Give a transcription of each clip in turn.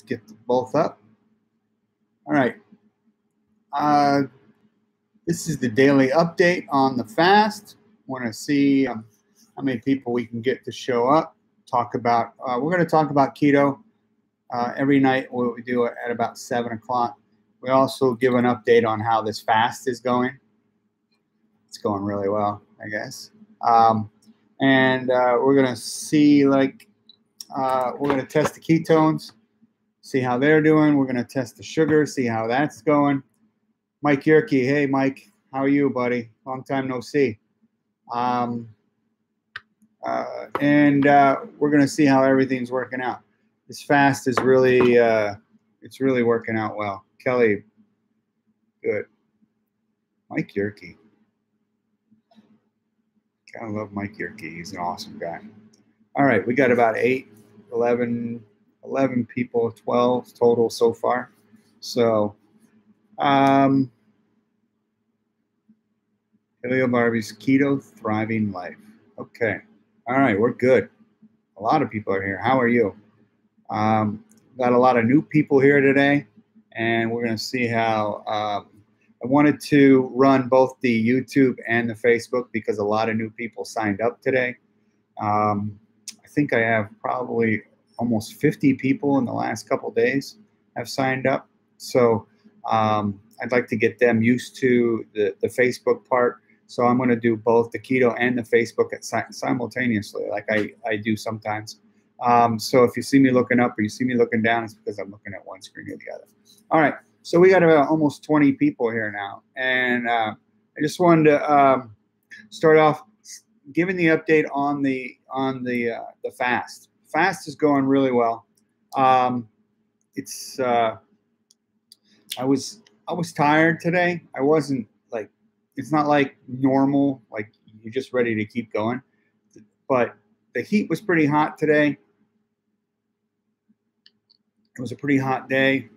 get both up. All right. This is the daily update on the fast. Want to see how many people we can get to show up. Talk about. We're going to talk about keto every night. We do it at about 7 o'clock. We also give an update on how this fast is going. It's going really well, I guess. And we're going to see, like, we're going to test the ketones, see how they're doing. We're going to test the sugar, see how that's going. Mike Yerke, hey, Mike, how are you, buddy? Long time no see. And we're going to see how everything's working out. This fast is really, it's really working out well. Kelly, good. Mike Yerke. I love Mike Yerke. He's an awesome guy. All right, we got about 11 people, 12 total so far. So, Paleo Barbie's Keto Thriving Life. Okay. All right, we're good. A lot of people are here. How are you? Got a lot of new people here today, and we're going to see how. I wanted to run both the YouTube and the Facebook because a lot of new people signed up today. I think I have probably almost 50 people in the last couple of days have signed up. So I'd like to get them used to the Facebook part. So I'm going to do both the keto and the Facebook simultaneously, like I do sometimes. So if you see me looking up or you see me looking down, it's because I'm looking at one screen or the other. All right. So we got about almost 20 people here now. And I just wanted to start off giving the update on the fast. Fast is going really well. It's I was tired today. I wasn't like, it's not like normal, like you're just ready to keep going. But the heat was pretty hot today. It was a pretty hot day.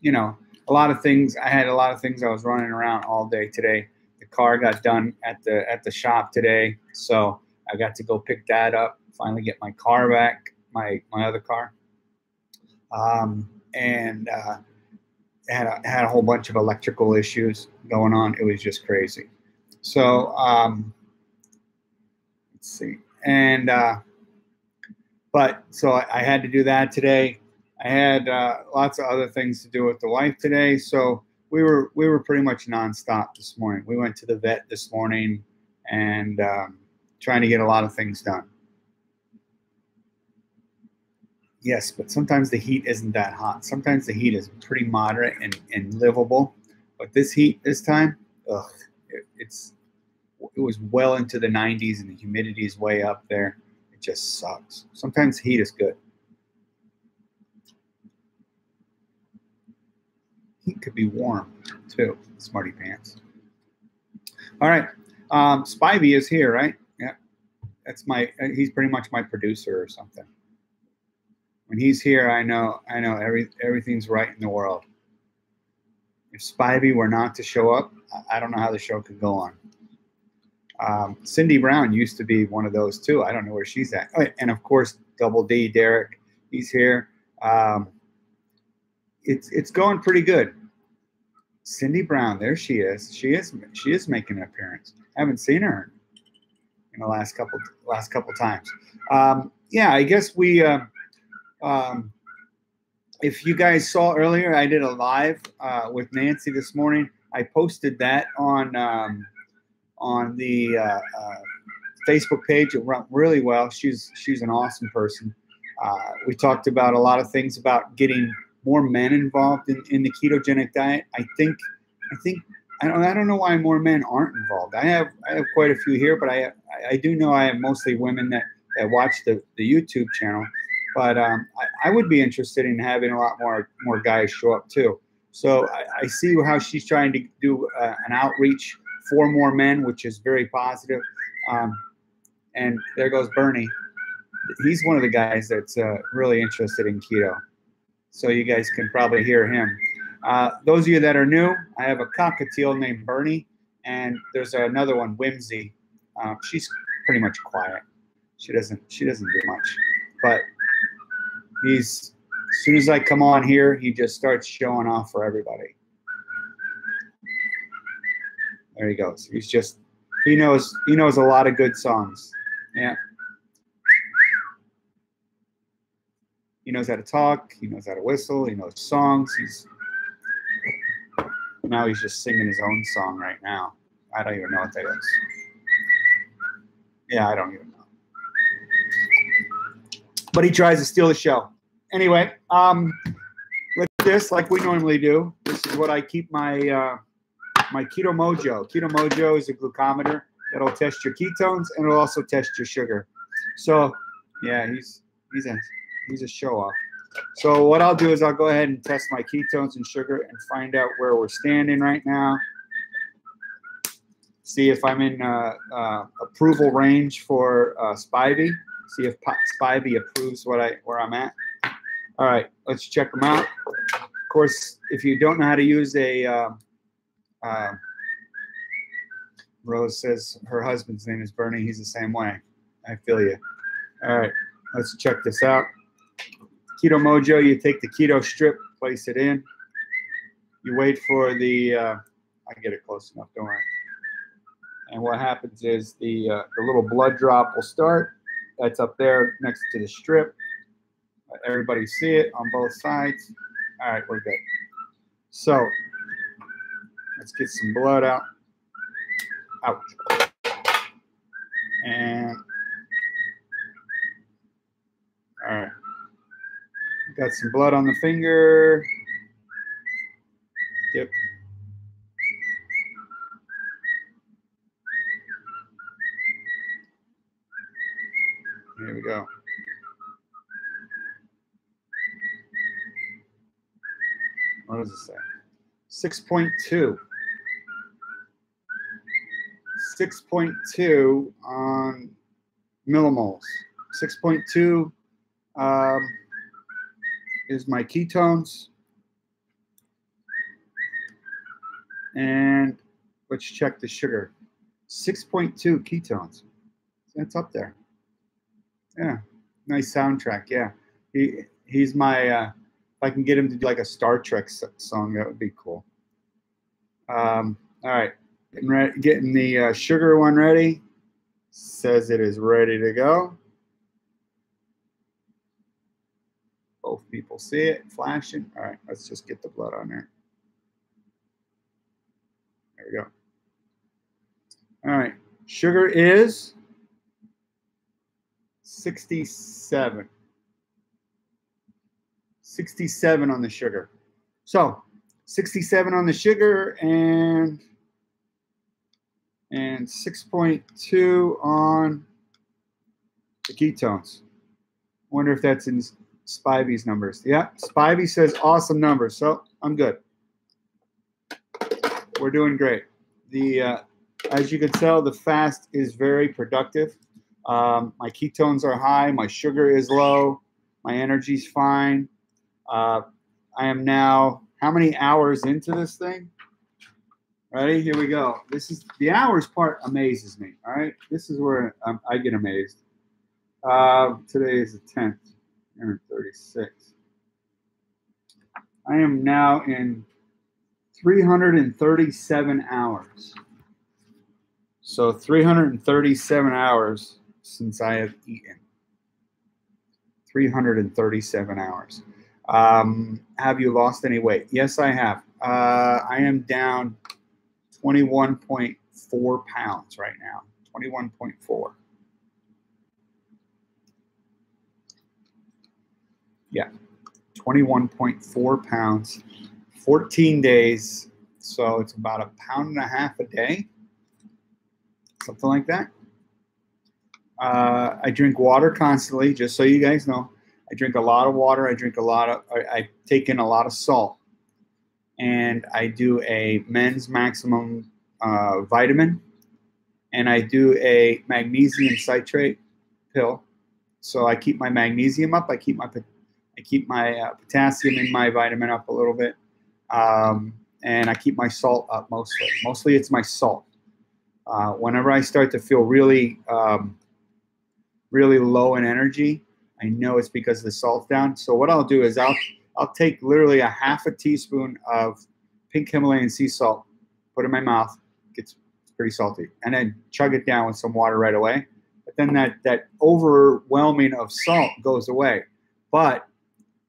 You know, a lot of things. I had a lot of things. I was running around all day today. The car got done at the shop today, so I got to go pick that up. Finally, get my car back, my other car, and had a whole bunch of electrical issues going on. It was just crazy. So let's see, and but so I had to do that today. I had lots of other things to do with the wife today, so we were pretty much nonstop this morning. We went to the vet this morning and trying to get a lot of things done. Yes, but sometimes the heat isn't that hot. Sometimes the heat is pretty moderate and livable, but this heat this time, ugh, it was well into the 90s and the humidity is way up there. It just sucks. Sometimes heat is good. Heat could be warm too, smarty pants. All right, Spivey is here, right? Yeah, that's he's pretty much my producer or something. When he's here, I know everything's right in the world. If Spivey were not to show up, I don't know how the show could go on. Cindy Brown used to be one of those too. I don't know where she's at. Oh, and of course, Double D, Derek, he's here. It's going pretty good. Cindy Brown, there she is. She is making an appearance. I haven't seen her in the last couple times. Yeah, I guess we. If you guys saw earlier, I did a live with Nancy this morning. I posted that on the Facebook page. It went really well. She's an awesome person. We talked about a lot of things about getting more men involved in the ketogenic diet. I don't know why more men aren't involved. I have quite a few here, but I do know I have mostly women that watch the YouTube channel. But I would be interested in having a lot more guys show up too. So I see how she's trying to do an outreach for more men, which is very positive. And there goes Bernie. He's one of the guys that's really interested in keto. So you guys can probably hear him. Those of you that are new, I have a cockatiel named Bernie, and there's another one, Whimsy. She's pretty much quiet. She doesn't do much. but as soon as I come on here, he just starts showing off for everybody. There he goes. He knows a lot of good songs. Yeah. He knows how to talk. He knows how to whistle. He knows songs. Now he's just singing his own song right now. I don't even know what that is. Yeah, I don't even know. But he tries to steal the show. Anyway, with this, like we normally do, this is what I keep my my Keto Mojo. Keto Mojo is a glucometer that'll test your ketones and it'll also test your sugar. So, yeah, he's a show off. So what I'll do is I'll go ahead and test my ketones and sugar and find out where we're standing right now. See if I'm in approval range for Spivey. See if Spivey approves where I'm at. All right, let's check them out. Of course, if you don't know how to use a Rose says her husband's name is Bernie. He's the same way. I feel you. All right, let's check this out. Keto Mojo, you take the keto strip, place it in. You wait for the, I get it close enough, don't worry. And what happens is the little blood drop will start. That's up there next to the strip. Let everybody see it on both sides. All right, we're good. So let's get some blood out. Ouch. And all right. Got some blood on the finger. Dip. Here we go. What does it say? 6.2. 6.2 on millimoles. 6.2 is my ketones. And let's check the sugar. 6.2 ketones. That's up there. Yeah, nice soundtrack. Yeah, he's my. If I can get him to do like a Star Trek song, that would be cool. All right, getting the sugar one ready. Says it is ready to go. Both people see it flashing. All right, let's just get the blood on there. There we go. All right, sugar is 67. 67 on the sugar. So 67 on the sugar and 6.2 on the ketones. Wonder if that's in Spivey's numbers. Yeah, Spivey says awesome numbers, so I'm good. We're doing great. As you can tell, the fast is very productive. My ketones are high. My sugar is low. My energy's fine. I am now how many hours into this thing? Ready? Here we go. This is the hours part amazes me. All right, this is where I get amazed. Today is the 10th. 36. I am now in 337 hours. So 337 hours since I have eaten. 337 hours. Have you lost any weight? Yes, I have. I am down 21.4 pounds right now. 21.4. Yeah, 21.4 pounds, 14 days. So it's about 1.5 pounds a day, something like that. I drink water constantly, just so you guys know. I drink a lot of water. I take in a lot of salt. And I do a men's maximum vitamin. And I do a magnesium citrate pill. So I keep my magnesium up. I keep my potassium in my vitamin up a little bit. And I keep my salt up mostly. Mostly it's my salt. Whenever I start to feel really, really low in energy, I know it's because the salt's down. So what I'll do is I'll take literally a half a teaspoon of pink Himalayan sea salt, put it in my mouth, gets pretty salty, and then chug it down with some water right away. But then that overwhelming of salt goes away. But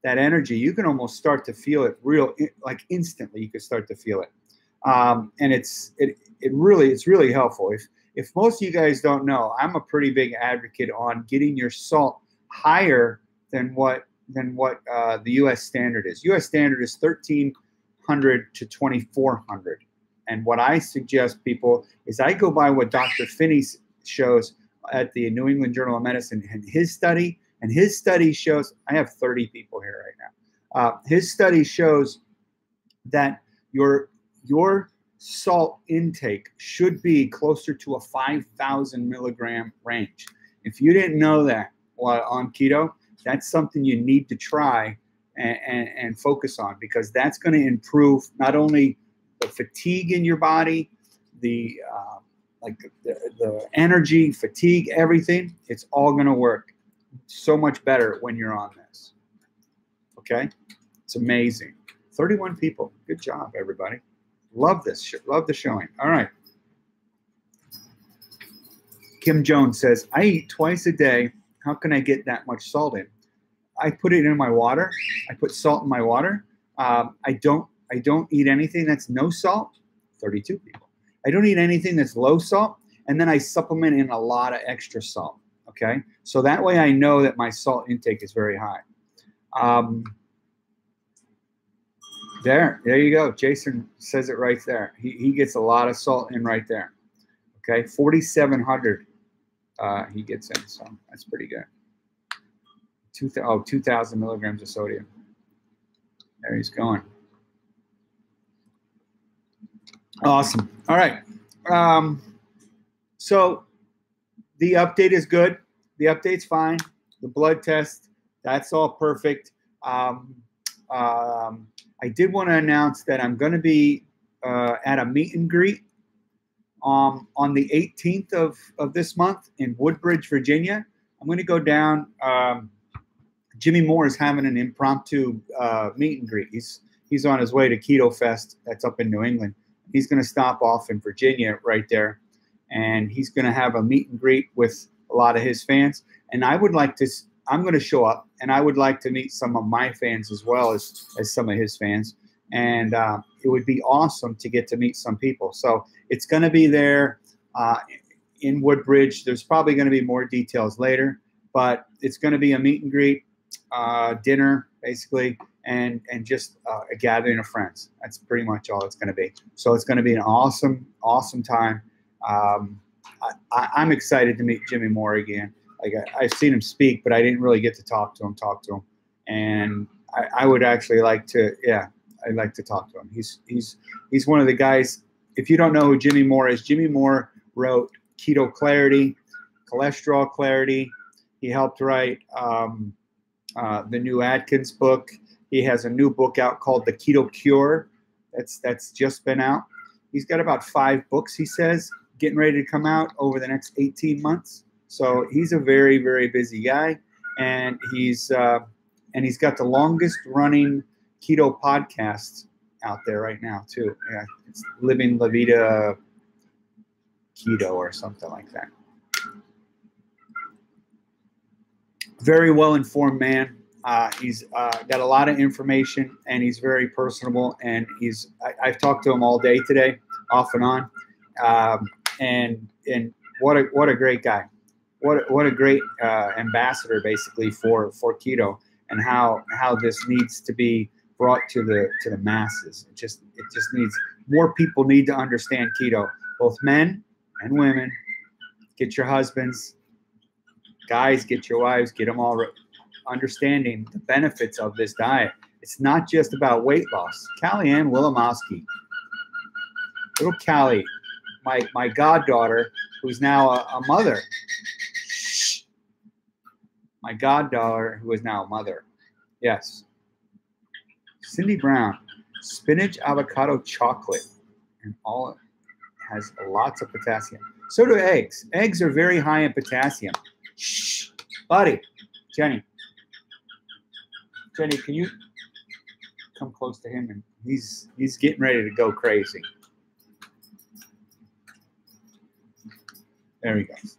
that energy, you can almost start to feel it like instantly. You can start to feel it, and it's really helpful. If most of you guys don't know, I'm a pretty big advocate on getting your salt higher than what the U.S. standard is. U.S. standard is 1,300 to 2,400, and what I suggest people is I go by what Dr. Finney shows at the New England Journal of Medicine and his study. And his study shows, I have 30 people here right now. His study shows that your salt intake should be closer to a 5,000 milligram range. If you didn't know that on keto, that's something you need to try and focus on, because that's going to improve not only the fatigue in your body, the energy, fatigue, everything. It's all going to work so much better when you're on this. Okay? It's amazing. 31 people. Good job, everybody. Love this. Love the showing. All right. Kim Jones says, I eat twice a day. How can I get that much salt in? I put it in my water. I put salt in my water. I don't eat anything that's no salt. 32 people. I don't eat anything that's low salt. And then I supplement in a lot of extra salt. Okay, so that way I know that my salt intake is very high. There you go. Jason says it right there. He gets a lot of salt in right there. Okay, 4,700 he gets in, so that's pretty good. 2,000 milligrams of sodium. There he's going. Awesome. All right. So the update is good. The update's fine. The blood test, that's all perfect. I did want to announce that I'm going to be at a meet and greet on the 18th of this month in Woodbridge, Virginia. I'm going to go down. Jimmy Moore is having an impromptu meet and greet. He's on his way to Keto Fest. That's up in New England. He's going to stop off in Virginia right there, and he's going to have a meet and greet with a lot of his fans. And I'm going to show up, and I would like to meet some of my fans as well as some of his fans. And it would be awesome to get to meet some people. So it's going to be there in Woodbridge. There's probably going to be more details later, but it's going to be a meet and greet, dinner, basically, and just a gathering of friends. That's pretty much all it's going to be. So it's going to be an awesome, awesome time. I'm excited to meet Jimmy Moore again. Like I've seen him speak, but I didn't really get to talk to him. And I would actually like to, I'd like to talk to him. He's one of the guys. If you don't know who Jimmy Moore is, Jimmy Moore wrote Keto Clarity, Cholesterol Clarity. He helped write the new Atkins book. He has a new book out called The Keto Cure. That's just been out. He's got about 5 books, he says, getting ready to come out over the next 18 months. So he's a very, very busy guy, and he's got the longest running keto podcast out there right now too. Yeah, it's Living La Vida Keto or something like that. Very well informed man. He's got a lot of information, and he's very personable. And I've talked to him all day today, off and on. And what a great guy. What a great ambassador, basically, for keto, and how this needs to be brought to the masses. It just needs more people need to understand keto, both men and women. Get your husbands, guys, get your wives, get them all understanding the benefits of this diet. It's not just about weight loss. Callie Ann Wilimowski, little Callie, my goddaughter, who's now a mother. My goddaughter, who is now a mother. Yes. Cindy Brown, spinach avocado chocolate, and all it has lots of potassium. So do eggs. Eggs are very high in potassium. Shh, buddy, Jenny, Jenny, can you come close to him? And he's getting ready to go crazy. There he goes.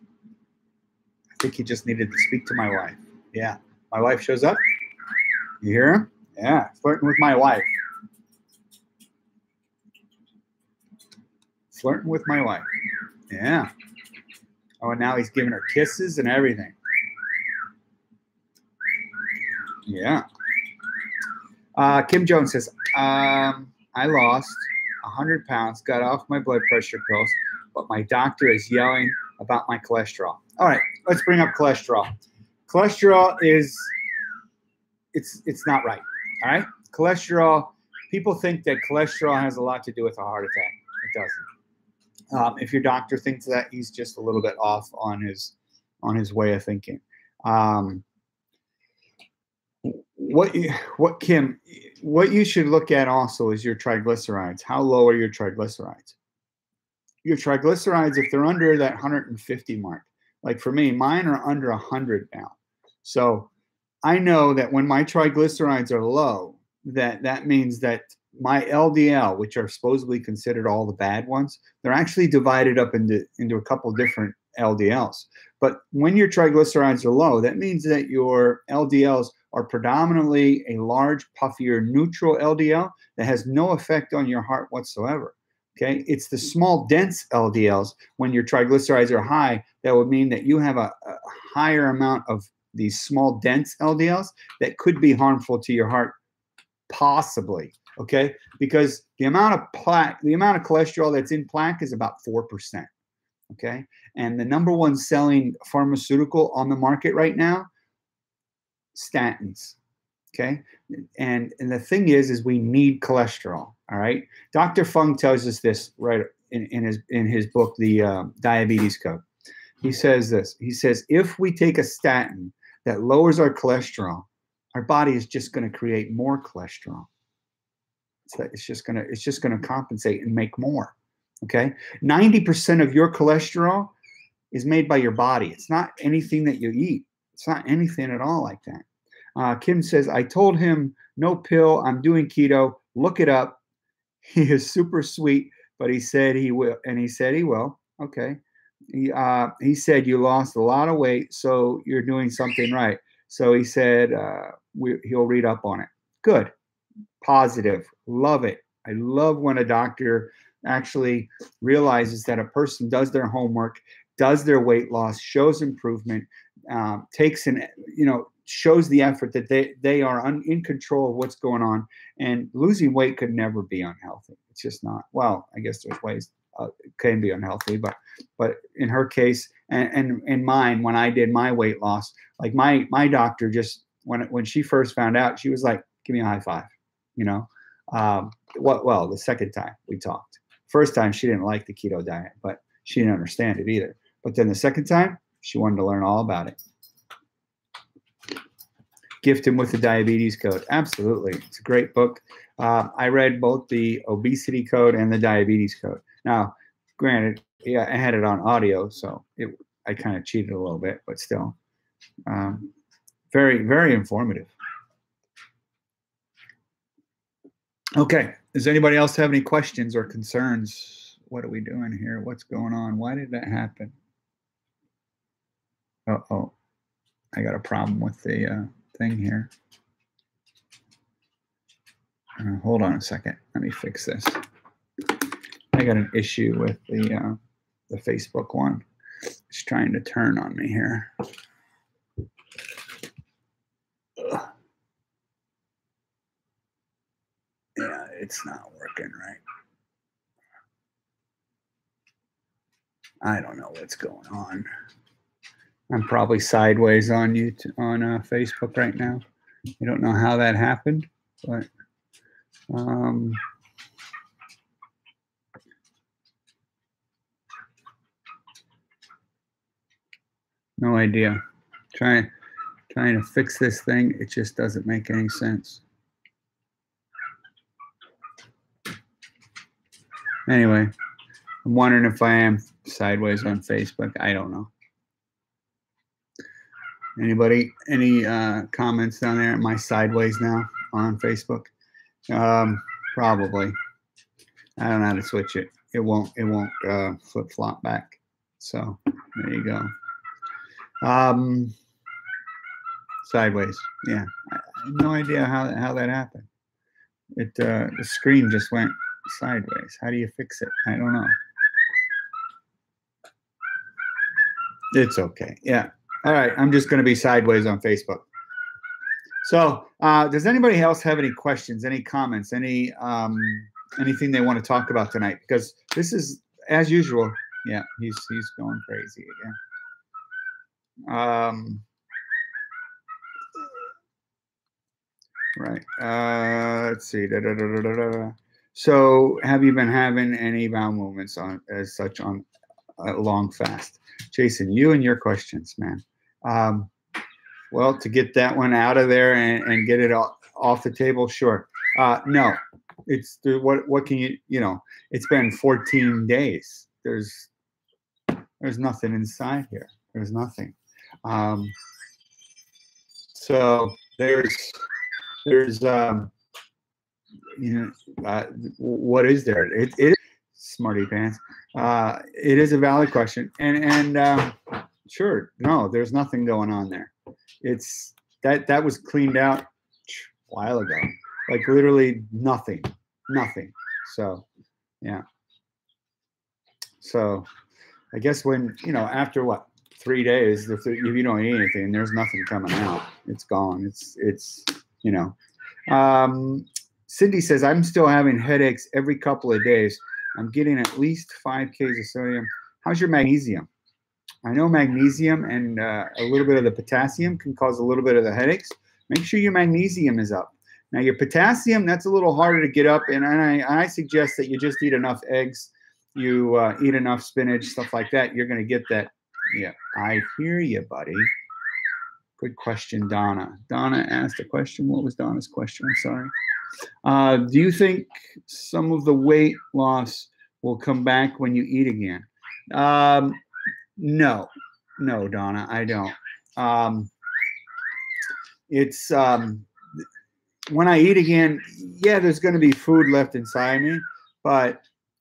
I think he just needed to speak to my wife. Yeah. My wife shows up. You hear him? Yeah. Flirting with my wife. Flirting with my wife. Yeah. Oh, and now he's giving her kisses and everything. Yeah. Kim Jones says, I lost 100 pounds, got off my blood pressure pills, but my doctor is yelling about my cholesterol. All right, let's bring up cholesterol. Cholesterol is, it's not right, all right? Cholesterol, people think that cholesterol has a lot to do with a heart attack. It doesn't. If your doctor thinks that, he's just a little bit off on his way of thinking. What you should look at also is your triglycerides. How low are your triglycerides? Your triglycerides, if they're under that 150 mark, like for me, mine are under 100 now. So I know that when my triglycerides are low, that means that my LDL, which are supposedly considered all the bad ones, they're actually divided up into a couple different LDLs. But when your triglycerides are low, that means that your LDLs are predominantly a large, puffier, neutral LDL that has no effect on your heart whatsoever. Okay, it's the small, dense LDLs when your triglycerides are high that would mean that you have a higher amount of these small, dense LDLs that could be harmful to your heart, possibly. Okay, because the amount of plaque, the amount of cholesterol that's in plaque is about 4%. Okay, and the number one selling pharmaceutical on the market right now, statins. Okay, and the thing is we need cholesterol. All right, Dr. Fung tells us this right in his book, the Diabetes Code. He says this. He says if we take a statin that lowers our cholesterol, our body is just going to create more cholesterol. It's just going to compensate and make more. Okay, 90% of your cholesterol is made by your body. It's not anything that you eat. It's not anything at all like that. Kim says, I told him no pill. I'm doing keto. Look it up. He is super sweet, but he said he will, and he said he will. Okay. He said you lost a lot of weight, so you're doing something right. So he said he'll read up on it. Good. Positive. Love it. I love when a doctor actually realizes that a person does their homework, does their weight loss, shows improvement, shows the effort that they are in control of what's going on. And losing weight could never be unhealthy. It's just not. Well, I guess there's ways it can be unhealthy, but in her case and in mine, when I did my weight loss, like my doctor just when she first found out, she was like, "Give me a high five," you know. Well, the second time we talked. First time she didn't like the keto diet, but she didn't understand it either. But then the second time, she wanted to learn all about it. Gift him with the Diabetes Code. Absolutely. It's a great book. I read both the Obesity Code and the Diabetes Code. Now, granted, yeah, I had it on audio, so I kind of cheated a little bit, but still. Very, very informative. Okay. Does anybody else have any questions or concerns? What are we doing here? What's going on? Why did that happen? Uh-oh. I got a problem with the thing here. Hold on a second. Let me fix this. I got an issue with the Facebook one. It's trying to turn on me here. Ugh. Yeah, it's not working right. I don't know what's going on. I'm probably sideways on Facebook right now. I don't know how that happened, but no idea. Trying to fix this thing. It just doesn't make any sense. Anyway, I'm wondering if I am sideways on Facebook. I don't know. Anybody? Any comments down there? Am I sideways now on Facebook? Probably. I don't know how to switch it. It won't flip flop back. So there you go. Sideways. Yeah. I have no idea how that happened. The screen just went sideways. How do you fix it? I don't know. It's okay. Yeah. All right. I'm just going to be sideways on Facebook. So does anybody else have any questions, any comments, anything they want to talk about tonight? Because this is, as usual, yeah, he's going crazy again. Right. Let's see. So have you been having any bowel movements as such on a long fast? Jason, you and your questions, man. Well, to get that one out of there and get it off the table, sure. No, it's what can you know? It's been 14 days. There's nothing inside here. There's nothing. So there's what is there? It is smarty pants. It is a valid question, and sure, no, there's nothing going on there. It's that was cleaned out a while ago, like literally nothing. So yeah. So I guess when after what 3 days, if you don't eat anything, there's nothing coming out. It's gone. It's Cindy says, I'm still having headaches every couple of days. I'm getting at least 5 Ks of sodium. How's your magnesium? I know magnesium and a little bit of the potassium can cause a little bit of the headaches. Make sure your magnesium is up. Now your potassium, that's a little harder to get up, and I suggest that you just eat enough eggs, you eat enough spinach, stuff like that. You're going to get that. Yeah, I hear you, buddy. Good question, Donna. Donna asked a question. What was Donna's question? I'm sorry. Do you think some of the weight loss will come back when you eat again? No, Donna, I don't. It's when I eat again, yeah, there's going to be food left inside me,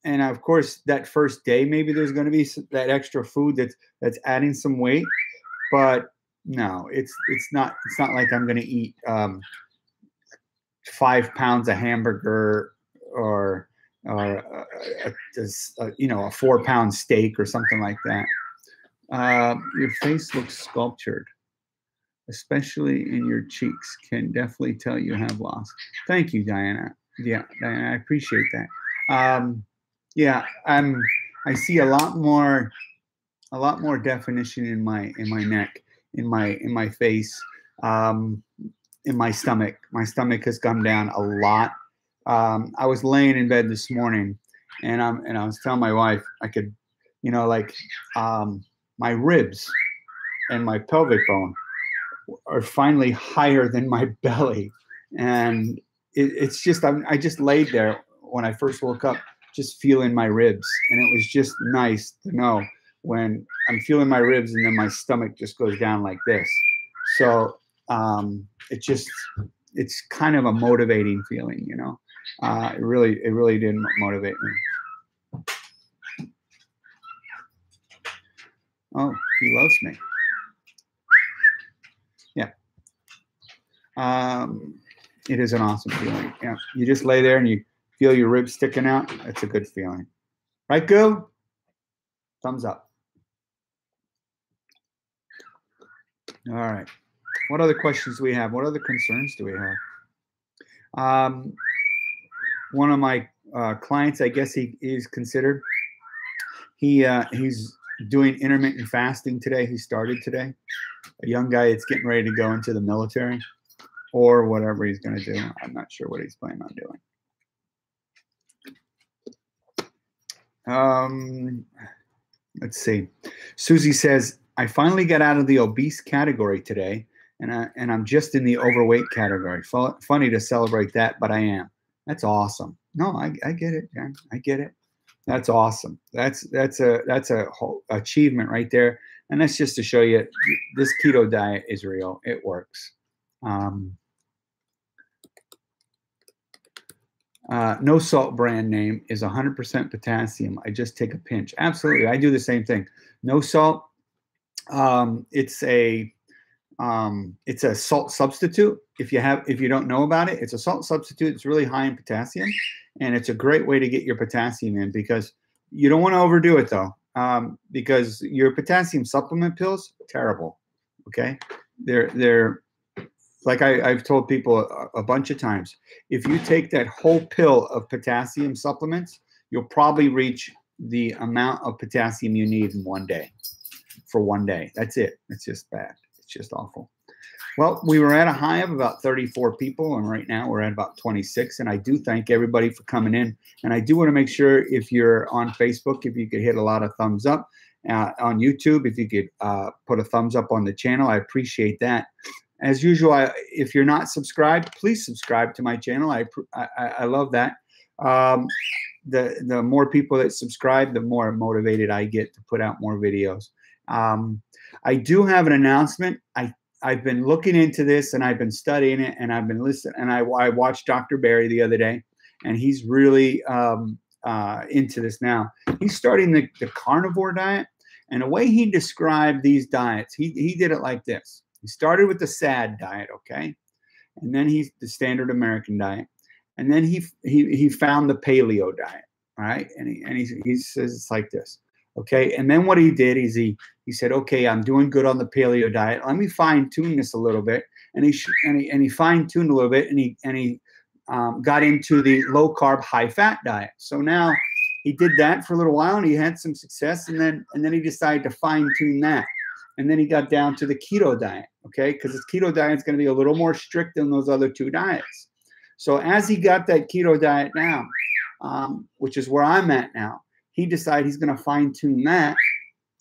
and of course that first day maybe there's going to be that extra food that's adding some weight, but no, it's not like I'm going to eat 5 pounds of hamburger or a 4-pound steak or something like that. Your face looks sculptured, especially in your cheeks. Can definitely tell you have lost. Thank you, Diana. Yeah, Diana, I appreciate that. Yeah, I see a lot more definition in my neck, in my face, in my stomach. My stomach has come down a lot. I was laying in bed this morning, and I was telling my wife I could, my ribs and my pelvic bone are finally higher than my belly, and it's just I just laid there when I first woke up, just feeling my ribs, and it was just nice to know when I'm feeling my ribs and then my stomach just goes down like this. So it's kind of a motivating feeling, It really did motivate me. Oh, he loves me. Yeah. It is an awesome feeling. Yeah. You just lay there and you feel your ribs sticking out. That's a good feeling. Right, Goo? Thumbs up. All right. What other questions do we have? What other concerns do we have? One of my clients, I guess he is considered. He's doing intermittent fasting today. He started today. A young guy that's getting ready to go into the military or whatever he's going to do. I'm not sure what he's planning on doing. Let's see. Susie says, I finally got out of the obese category today, and I'm just in the overweight category. Funny to celebrate that, but I am. That's awesome. No, I get it, man. I get it. That's awesome. That's a whole achievement right there. And that's just to show you this keto diet is real. It works. No Salt brand name is 100% potassium. I just take a pinch. Absolutely, I do the same thing. No Salt. It's a salt substitute. If you don't know about it, it's a salt substitute. It's really high in potassium, and it's a great way to get your potassium in, because you don't want to overdo it though, because your potassium supplement pills, terrible. Okay, they're like I've told people a bunch of times, if you take that whole pill of potassium supplements, you'll probably reach the amount of potassium you need in one day, for one day. That's it. It's just bad. It's just awful. Well, we were at a high of about 34 people, and right now we're at about 26. And I do thank everybody for coming in. And I do want to make sure, if you're on Facebook, if you could hit a lot of thumbs up. On YouTube, if you could put a thumbs up on the channel, I appreciate that. As usual, if you're not subscribed, please subscribe to my channel. I love that. The more people that subscribe, the more motivated I get to put out more videos. I do have an announcement. I've been looking into this, and I've been studying it, and I've been listening. And I watched Dr. Barry the other day, and he's really into this now. He's starting the carnivore diet, and the way he described these diets, he did it like this. He started with the SAD diet, okay, and then he's the standard American diet, and then he found the paleo diet, all right, and he says it's like this. Okay, and then what he did is he said, okay, I'm doing good on the paleo diet. Let me fine tune this a little bit, and he fine tuned a little bit, and he got into the low carb, high fat diet. So now he did that for a little while, and he had some success, and then he decided to fine tune that, and then he got down to the keto diet. Okay, because this keto diet is going to be a little more strict than those other two diets. So as he got that keto diet down, which is where I'm at now, he decided he's going to fine tune that,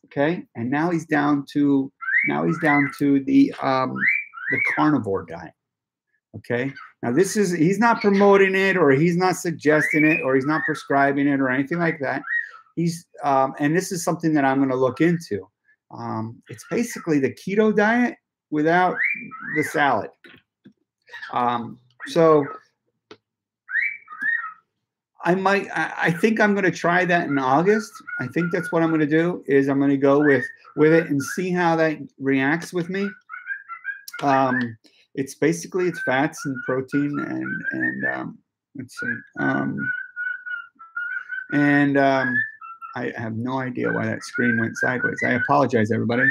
okay, and now he's down to the carnivore diet, okay. Now he's not promoting it, or he's not suggesting it, or he's not prescribing it, or anything like that. And this is something that I'm going to look into. It's basically the keto diet without the salad. So I think I'm going to try that in August. I think that's what I'm going to do, is I'm going to go with it and see how that reacts with me. It's basically, it's fats and protein and let's see. I have no idea why that screen went sideways. I apologize, everybody.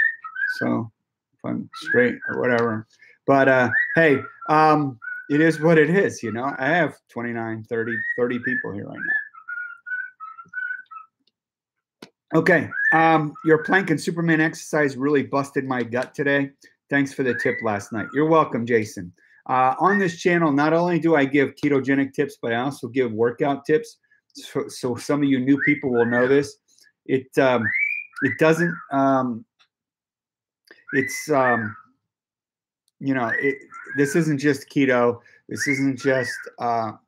So if I'm straight or whatever, but hey, it is what it is, you know. I have 29, 30 people here right now. Okay, your plank and Superman exercise really busted my gut today. Thanks for the tip last night. You're welcome, Jason. On this channel, not only do I give ketogenic tips, but I also give workout tips. So some of you new people will know this. It doesn't. You know, this isn't just keto. This isn't just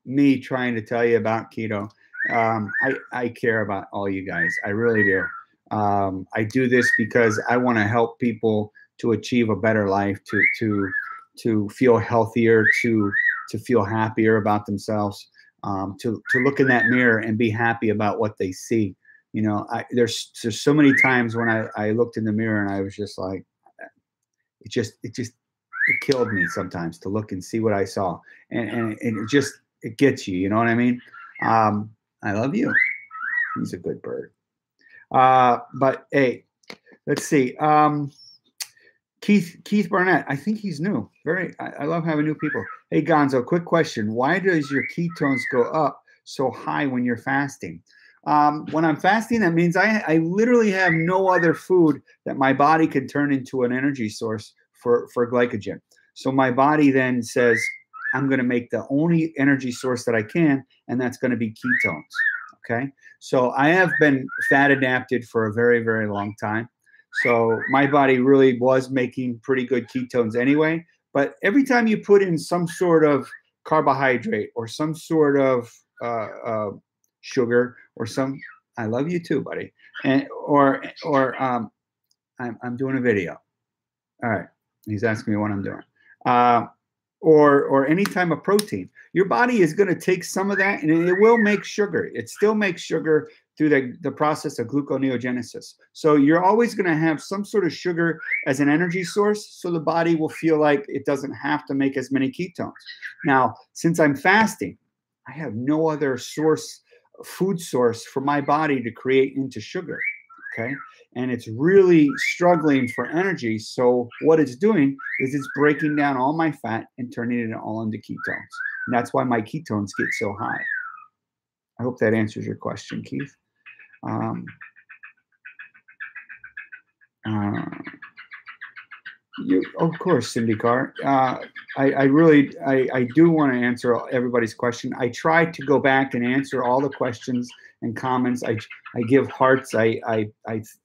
me trying to tell you about keto. I care about all you guys. I really do. I do this because I want to help people to achieve a better life, to feel healthier, to feel happier about themselves, to look in that mirror and be happy about what they see. You know, there's so many times when I looked in the mirror and I was just like, it killed me sometimes to look and see what I saw, and it gets you. You know what I mean? I love you. He's a good bird. But hey, let's see. Keith Barnett, I think he's new. I love having new people. Hey, Gonzo, quick question. Why does your ketones go up so high when you're fasting? When I'm fasting, that means I literally have no other food that my body can turn into an energy source for glycogen. So my body then says, I'm going to make the only energy source that I can, and that's going to be ketones. Okay. So I have been fat adapted for a very, very long time. So my body really was making pretty good ketones anyway. But every time you put in some sort of carbohydrate or some sort of sugar or some I love you too, buddy. And I'm doing a video. All right. He's asking me what I'm doing. Or any type of protein. Your body is going to take some of that and it will make sugar. It still makes sugar through the process of gluconeogenesis. So you're always going to have some sort of sugar as an energy source, so the body will feel like it doesn't have to make as many ketones. Now, since I'm fasting, I have no other food source for my body to create into sugar, okay? And it's really struggling for energy. So what it's doing is it's breaking down all my fat and turning it all into ketones. And that's why my ketones get so high. I hope that answers your question, Keith. Of course, Cindy Carr. I do want to answer everybody's question. I try to go back and answer all the questions and comments. I give hearts. I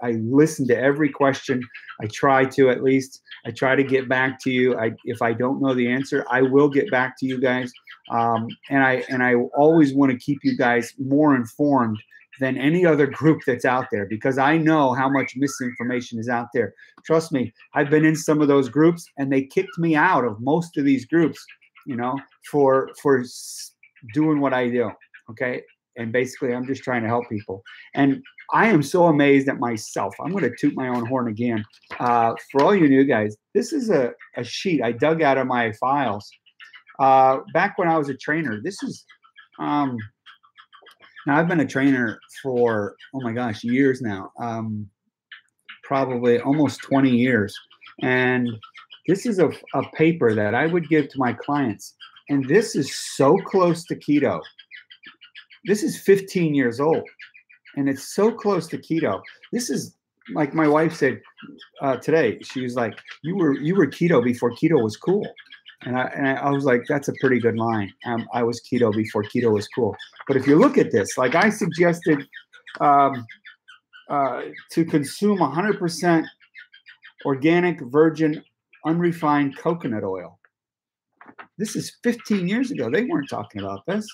listen to every question. I try to, at least. I try to get back to you. If I don't know the answer, I will get back to you guys. And I always want to keep you guys more informed than any other group that's out there, because I know how much misinformation is out there. Trust me, I've been in some of those groups and they kicked me out of most of these groups, you know, for doing what I do. Okay. And basically I'm just trying to help people. And I am so amazed at myself. I'm going to toot my own horn again. For all you new guys, this is a sheet I dug out of my files. Back when I was a trainer, this is, now I've been a trainer for, oh my gosh, years now, probably almost 20 years. And this is a paper that I would give to my clients. And this is so close to keto. This is 15 years old and it's so close to keto. This is, like my wife said today, she was like, you were keto before keto was cool. And I was like, that's a pretty good line. I was keto before keto was cool. But if you look at this, like I suggested to consume 100% organic, virgin, unrefined coconut oil. This is 15 years ago. They weren't talking about this.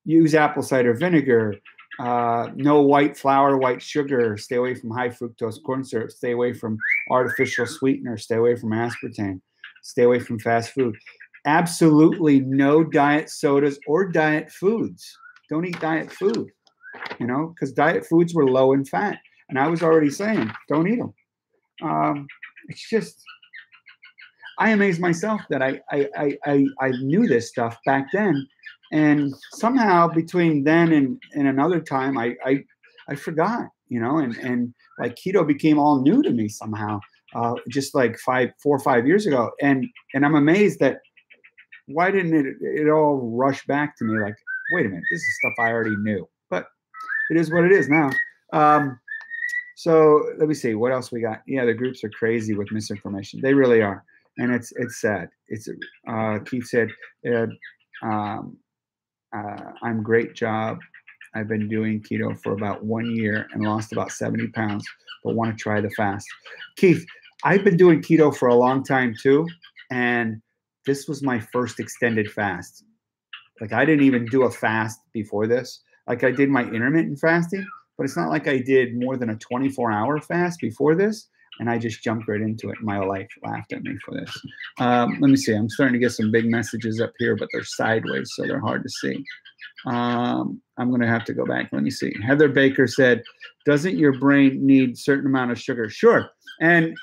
Use apple cider vinegar. No white flour, white sugar. Stay away from high fructose corn syrup. Stay away from artificial sweeteners. Stay away from aspartame. Stay away from fast food. Absolutely no diet sodas or diet foods. Don't eat diet food, you know, because diet foods were low in fat. And I was already saying, don't eat them. It's just, I amazed myself that I knew this stuff back then. And somehow between then and another time, I forgot, you know, and like keto became all new to me somehow. Just like 4 or 5 years ago. And I'm amazed that why didn't it all rush back to me like, wait a minute, this is stuff I already knew. But it is what it is now. So let me see, what else we got? Yeah, the groups are crazy with misinformation. They really are. And it's sad. It's Keith said, I'm great job. I've been doing keto for about 1 year and lost about 70 pounds, but want to try the fast. Keith, I've been doing keto for a long time too, and this was my first extended fast. Like I didn't even do a fast before this. Like I did my intermittent fasting, but it's not like I did more than a 24-hour fast before this, and I just jumped right into it. My life laughed at me for this. Let me see. I'm starting to get some big messages up here, but they're sideways, so they're hard to see. I'm going to have to go back. Let me see. Heather Baker said, doesn't your brain need certain amount of sugar? Sure. And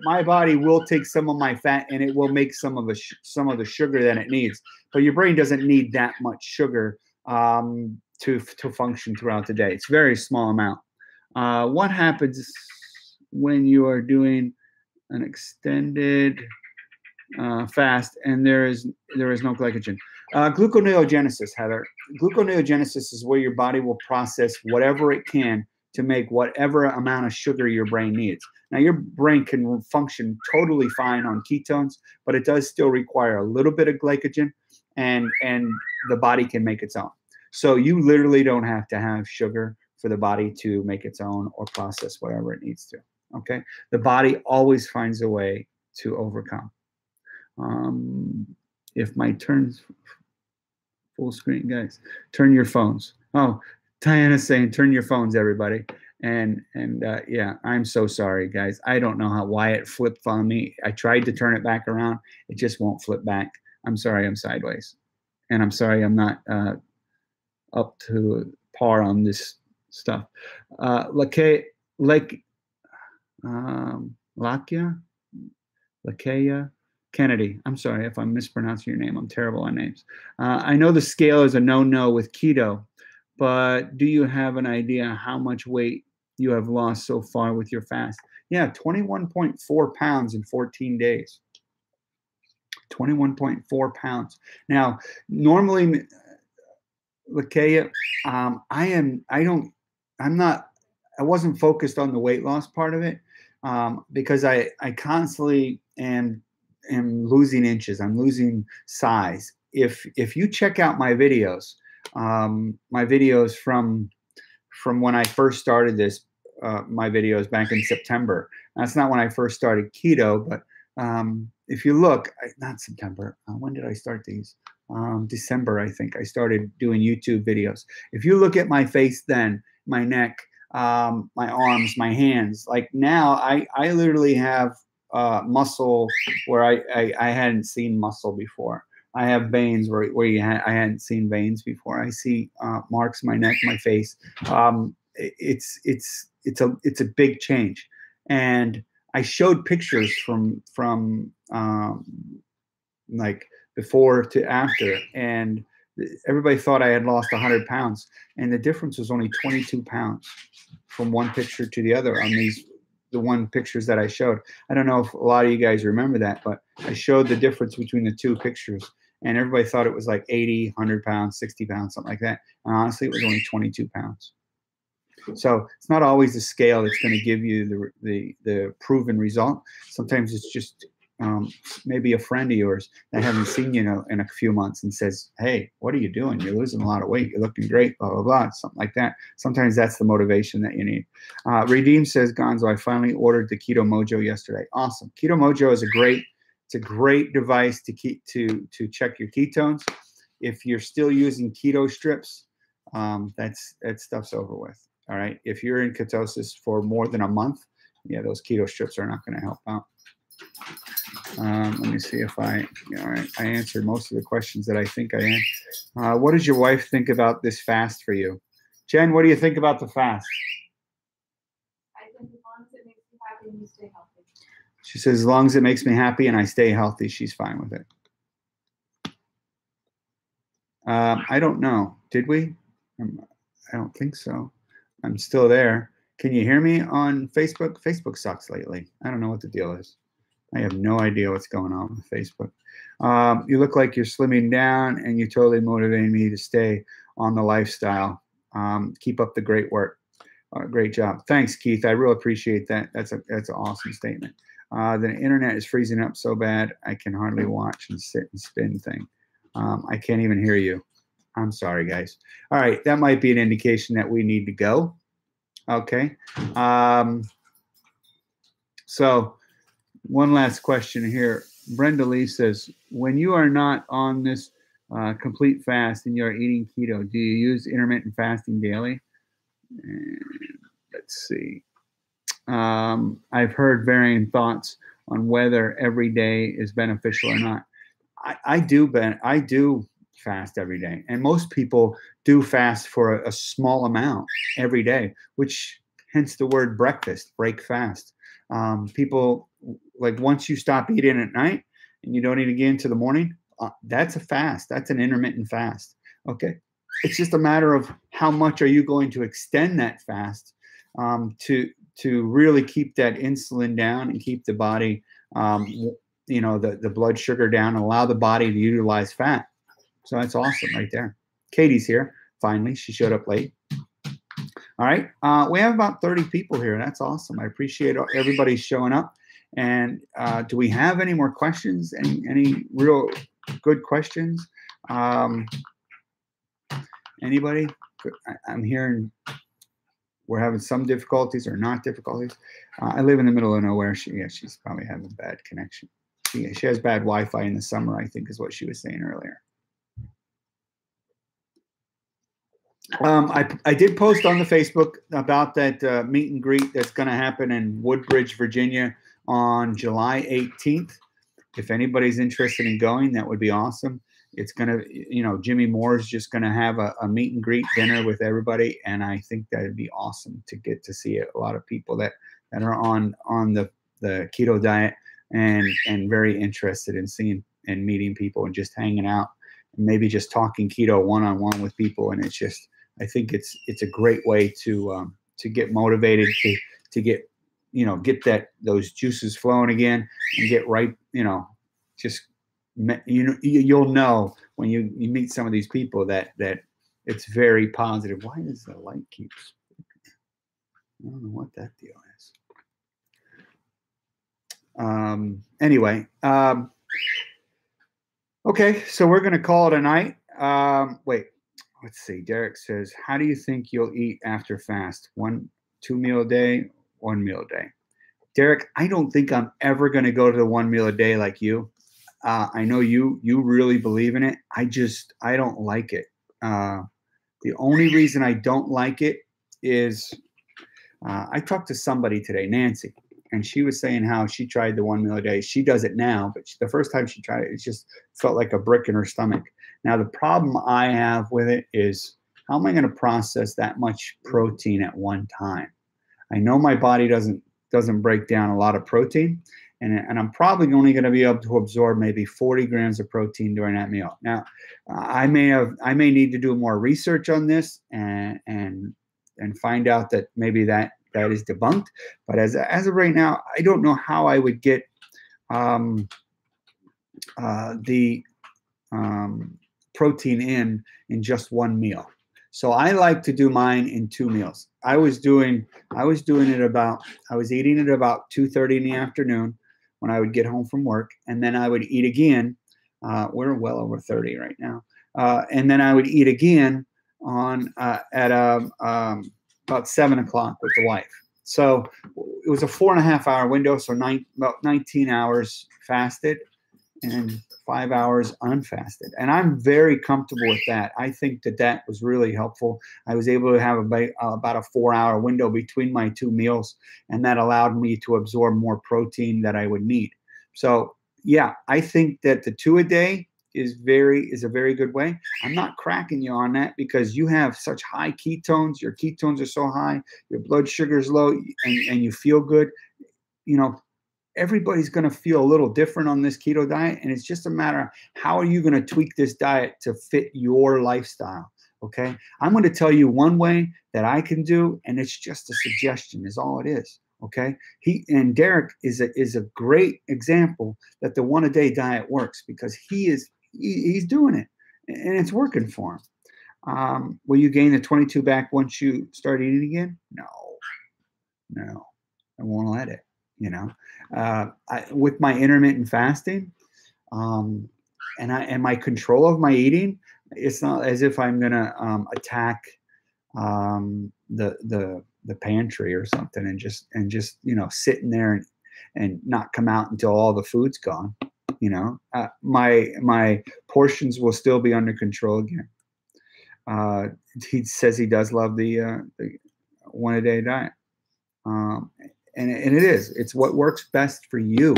my body will take some of my fat and it will make some of the sugar that it needs. But your brain doesn't need that much sugar to function throughout the day. It's a very small amount. What happens when you are doing an extended fast and there is no glycogen? Gluconeogenesis, Heather. Gluconeogenesis is where your body will process whatever it can to make whatever amount of sugar your brain needs. Now, your brain can function totally fine on ketones, but it does still require a little bit of glycogen, and the body can make its own. So you literally don't have to have sugar for the body to make its own or process whatever it needs to. Okay? The body always finds a way to overcome. If my turns full screen, guys, turn your phones. Oh, Diana's saying, turn your phones, everybody. And yeah, I'm so sorry, guys. I don't know why it flipped on me. I tried to turn it back around. It just won't flip back. I'm sorry I'm sideways. And I'm sorry I'm not up to par on this stuff. Lakia Kennedy. I'm sorry if I'm mispronouncing your name. I'm terrible on names. I know the scale is a no-no with keto, but do you have an idea how much weight you have lost so far with your fast? Yeah, 21.4 pounds in 14 days. 21.4 pounds. Now, normally, Lakeya, I wasn't focused on the weight loss part of it because I constantly am losing inches. I'm losing size. If you check out my videos from when I first started this, my videos back in September. That's not when I first started keto, but if you look, not September. When did I start these? December, I think I started doing YouTube videos. If you look at my face then, my neck, my arms, my hands, like now I literally have muscle where I hadn't seen muscle before. I have veins where I hadn't seen veins before. I see marks in my neck, my face. It's a big change. And I showed pictures from like before to after, and everybody thought I had lost 100 pounds, and the difference was only 22 pounds from one picture to the other on the one pictures that I showed. I don't know if a lot of you guys remember that, but I showed the difference between the two pictures, and everybody thought it was like 80, 100 pounds, 60 pounds, something like that. And honestly, it was only 22 pounds. So it's not always the scale that's going to give you the proven result. Sometimes it's just maybe a friend of yours that hasn't seen you in a few months and says, hey, what are you doing? You're losing a lot of weight. You're looking great, blah, blah, blah, something like that. Sometimes that's the motivation that you need. Redeem says, Gonzo, I finally ordered the Keto Mojo yesterday. Awesome. Keto Mojo is it's a great device to check your ketones. If you're still using keto strips, that stuff's over with. All right. If you're in ketosis for more than a month, yeah, those keto strips are not going to help out. Let me see if all right, I answered most of the questions that I think I answered. What does your wife think about this fast for you? Jen, what do you think about the fast? I think as long as it makes you happy and you stay healthy. She says, as long as it makes me happy and I stay healthy, she's fine with it. I don't know. Did we? I don't think so. I'm still there. Can you hear me on Facebook? Facebook sucks lately. I don't know what the deal is. I have no idea what's going on with Facebook. You look like you're slimming down, and you totally motivated me to stay on the lifestyle. Keep up the great work. Great job. Thanks, Keith. I really appreciate that. That's an awesome statement. The internet is freezing up so bad I can hardly watch and sit and spin thing. I can't even hear you. I'm sorry, guys. All right, that might be an indication that we need to go. Okay. So one last question here. Brenda Lee says, when you are not on this complete fast and you're eating keto, do you use intermittent fasting daily? And let's see. I've heard varying thoughts on whether every day is beneficial or not. I do fast every day, and most people do fast for a small amount every day, which hence the word breakfast, break fast. People, like, once you stop eating at night and you don't eat again into the morning, that's a fast. That's an intermittent fast. Okay, it's just a matter of how much are you going to extend that fast to really keep that insulin down and keep the body, the blood sugar down, and allow the body to utilize fat. So that's awesome right there. Katie's here. Finally, she showed up late. All right. We have about 30 people here. That's awesome. I appreciate everybody showing up. And do we have any more questions? Any real good questions? Anybody? I'm hearing we're having some difficulties or not difficulties. I live in the middle of nowhere. She's probably having a bad connection. She has bad Wi-Fi in the summer, I think is what she was saying earlier. I did post on the Facebook about that meet and greet that's going to happen in Woodbridge, Virginia on July 18th. If anybody's interested in going, that would be awesome. It's going to, Jimmy Moore's just going to have a meet and greet dinner with everybody. And I think that would be awesome to get to see a lot of people that are on the keto diet and very interested in seeing and meeting people and just hanging out and maybe just talking keto one-on-one with people. And it's just, I think it's a great way to get motivated to get, get those juices flowing again and get right, you'll know when you meet some of these people that it's very positive. Why does the light keep speaking? I don't know what that deal is. Anyway, okay, so we're going to call it a night. Wait, let's see. Derek says, how do you think you'll eat after fast? 2 meal a day, 1 meal a day. Derek, I don't think I'm ever going to go to the 1 meal a day like you. I know you really believe in it. I don't like it. The only reason I don't like it is I talked to somebody today, Nancy, and she was saying how she tried the 1 meal a day. She does it now, but the first time she tried it, it just felt like a brick in her stomach. Now, the problem I have with it is, how am I going to process that much protein at one time? I know my body doesn't break down a lot of protein, and I'm probably only going to be able to absorb maybe 40 grams of protein during that meal. Now, I may need to do more research on this and find out that maybe that is debunked. But as of right now, I don't know how I would get the protein in just one meal. So I like to do mine in 2 meals. I was eating it about 2:30 in the afternoon when I would get home from work, and then I would eat again. We're well over 30 right now, and then I would eat again at about 7 o'clock with the wife. So it was a 4.5 hour window, so about 19 hours fasted and 5 hours unfasted. And I'm very comfortable with that. I think that was really helpful. I was able to have about a 4 hour window between my 2 meals, and that allowed me to absorb more protein that I would need. So yeah, I think that the 2 a day is a very good way. I'm not cracking you on that because you have such high ketones. Your ketones are so high, your blood sugar is low, and you feel good. Everybody's going to feel a little different on this keto diet, and it's just a matter of how are you going to tweak this diet to fit your lifestyle. Okay, I'm going to tell you one way that I can do, and it's just a suggestion is all it is. Okay, Derek is a great example that the 1 a day diet works because he's doing it and it's working for him. Will you gain the 22 back once you start eating again? No, I won't let it. With my intermittent fasting, and my control of my eating, it's not as if I'm gonna attack the pantry or something and just sit in there and not come out until all the food's gone. My portions will still be under control again. He says he does love the 1 a day diet. And it is. It's what works best for you.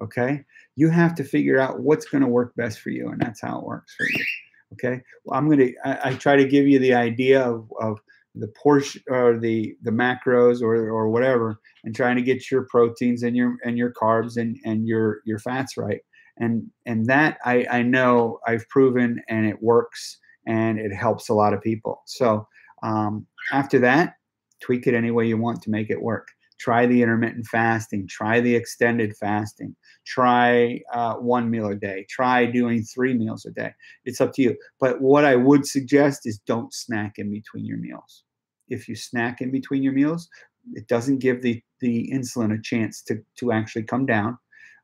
Okay. You have to figure out what's going to work best for you, and that's how it works for you. Okay. Well, I try to give you the idea of the portion or the macros or whatever, and trying to get your proteins and your carbs and your fats right. And that I know I've proven, and it works, and it helps a lot of people. So after that, tweak it any way you want to make it work. Try the intermittent fasting. Try the extended fasting. Try 1 meal a day. Try doing 3 meals a day. It's up to you. But what I would suggest is don't snack in between your meals. If you snack in between your meals, it doesn't give the insulin a chance to actually come down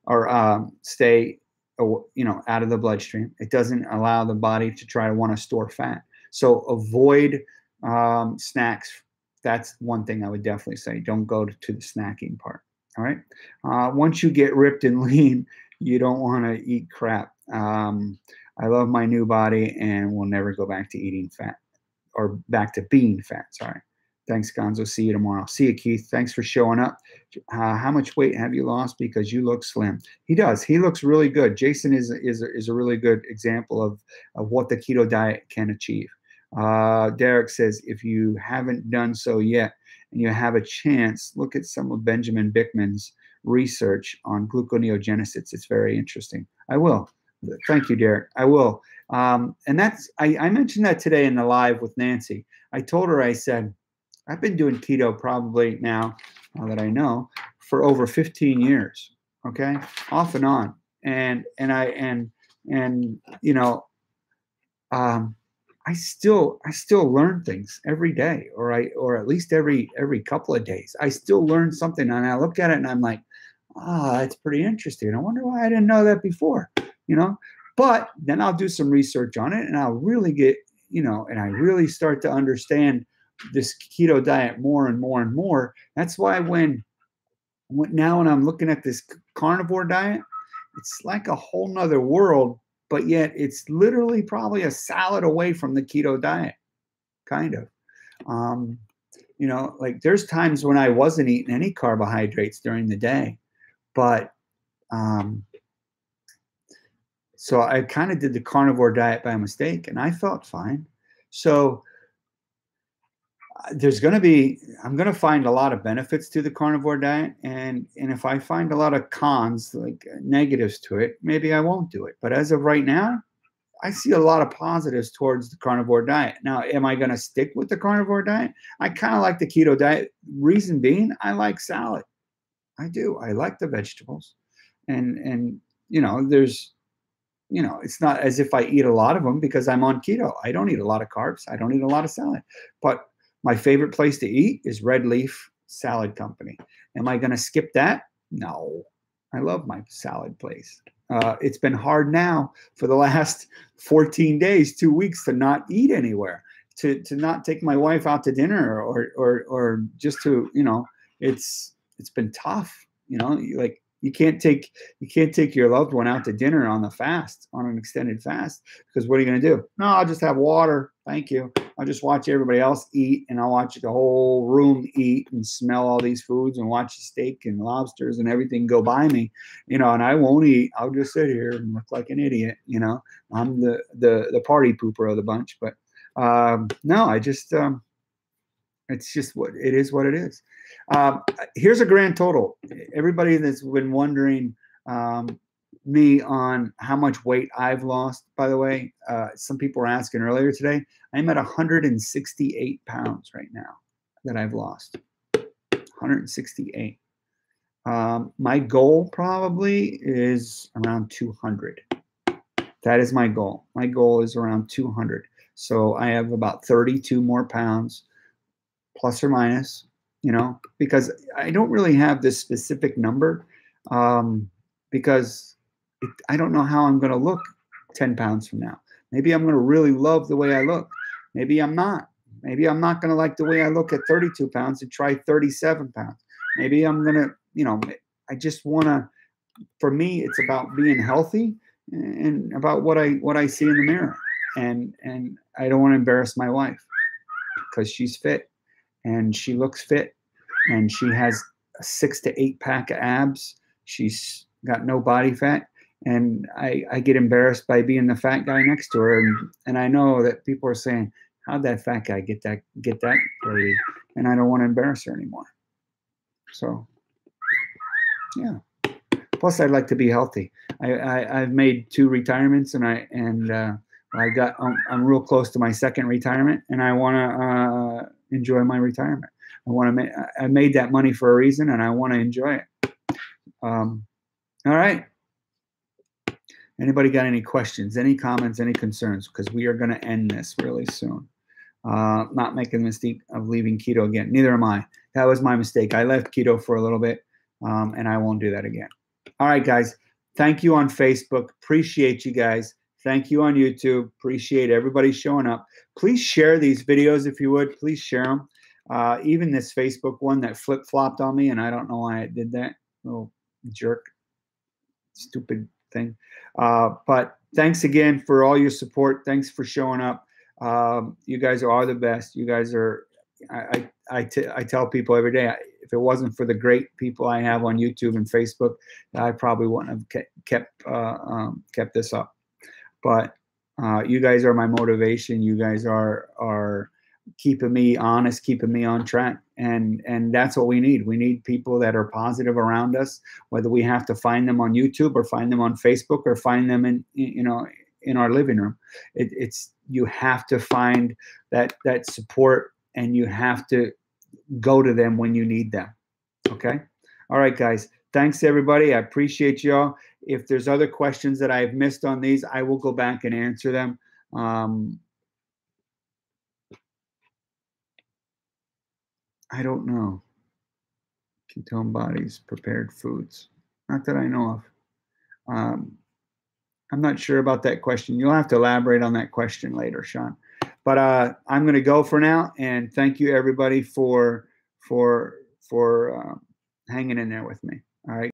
or stay out of the bloodstream. It doesn't allow the body to try to want to store fat. So avoid snacks. That's one thing I would definitely say. Don't go to the snacking part. All right. Once you get ripped and lean, you don't want to eat crap. I love my new body and will never go back to eating fat. or back to being fat. Sorry. Thanks, Gonzo. See you tomorrow. See you, Keith. Thanks for showing up. How much weight have you lost? Because you look slim. He does. He looks really good. Jason is a really good example of what the keto diet can achieve. Derek says, if you haven't done so yet and you have a chance, look at some of Benjamin Bickman's research on gluconeogenesis. It's very interesting. I will. Thank you, Derek. I will. And I mentioned that today in the live with Nancy. I told her, I said, I've been doing keto probably now that I know, for over 15 years, okay, off and on. And you know, I still learn things every day, or at least every couple of days. I still learn something, and I look at it and I'm like, that's pretty interesting. I wonder why I didn't know that before, you know. But then I'll do some research on it, and I'll really get, you know, and I really start to understand this keto diet more and more and more. That's why when I'm looking at this carnivore diet, it's like a whole nother world, but yet it's literally probably a salad away from the keto diet, kind of. You know, like there's times when I wasn't eating any carbohydrates during the day, but so I kind of did the carnivore diet by mistake, and I felt fine. So I'm going to find a lot of benefits to the carnivore diet. And if I find a lot of cons, like negatives to it, maybe I won't do it. But as of right now, I see a lot of positives towards the carnivore diet. Now, am I going to stick with the carnivore diet? I kind of like the keto diet. Reason being, I like salad. I do. I like the vegetables. And you know, there's, you know, it's not as if I eat a lot of them because I'm on keto. I don't eat a lot of carbs. I don't eat a lot of salad. But my favorite place to eat is Red Leaf Salad Company. Am I going to skip that? No. I love my salad place. It's been hard now for the last 14 days, 2 weeks, to not eat anywhere, to not take my wife out to dinner, or just to, you know, it's been tough. You know, like you can't take your loved one out to dinner on an extended fast, because what are you going to do? No, I'll just have water. Thank you. I'll just watch everybody else eat, and I'll watch the whole room eat and smell all these foods and watch the steak and lobsters and everything go by me, you know, and I won't eat. I'll just sit here and look like an idiot, you know. I'm the party pooper of the bunch. But no, I just it's just what it is. What it is. Here's a grand total. Everybody that's been wondering me on how much weight I've lost, by the way, some people were asking earlier today. I'm at 168 pounds right now that I've lost. 168. My goal probably is around 200. That is my goal. My goal is around 200. So I have about 32 more pounds, plus or minus, you know, because I don't really have this specific number, because I don't know how I'm going to look 10 pounds from now. Maybe I'm going to really love the way I look. Maybe I'm not. Maybe I'm not going to like the way I look at 32 pounds and try 37 pounds. Maybe I'm going to, you know, I just want to, for me, it's about being healthy and about what I see in the mirror. And I don't want to embarrass my wife, because she's fit and she looks fit and she has a 6 to 8 pack of abs. She's got no body fat. And I get embarrassed by being the fat guy next to her, and I know that people are saying, "How'd that fat guy get that lady?" And I don't want to embarrass her anymore. So, yeah. Plus, I'd like to be healthy. I've made 2 retirements, and I'm real close to my second retirement, and I want to enjoy my retirement. I made that money for a reason, and I want to enjoy it. All right. Anybody got any questions, any comments, any concerns? Because we are going to end this really soon. Not making the mistake of leaving keto again. Neither am I. That was my mistake. I left keto for a little bit, and I won't do that again. All right, guys. Thank you on Facebook. Appreciate you guys. Thank you on YouTube. Appreciate everybody showing up. Please share these videos if you would. Please share them. Even this Facebook one that flip-flopped on me, and I don't know why it did that. Little jerk. Stupid thing. But thanks again for all your support. Thanks for showing up. You guys are the best. You guys are. I tell people every day, if it wasn't for the great people I have on YouTube and Facebook, I probably wouldn't have kept this up. But you guys are my motivation. You guys are keeping me honest, keeping me on track, and that's what we need. We need people that are positive around us, whether we have to find them on YouTube or find them on Facebook or find them in our living room. It's you have to find that support, and you have to go to them when you need them. Okay. All right, guys. Thanks, everybody. I appreciate y'all. If there's other questions that I've missed on these, I will go back and answer them. I don't know. Ketone bodies, prepared foods. Not that I know of. I'm not sure about that question. You'll have to elaborate on that question later, Sean. But I'm going to go for now, and thank you, everybody, for hanging in there with me. All right.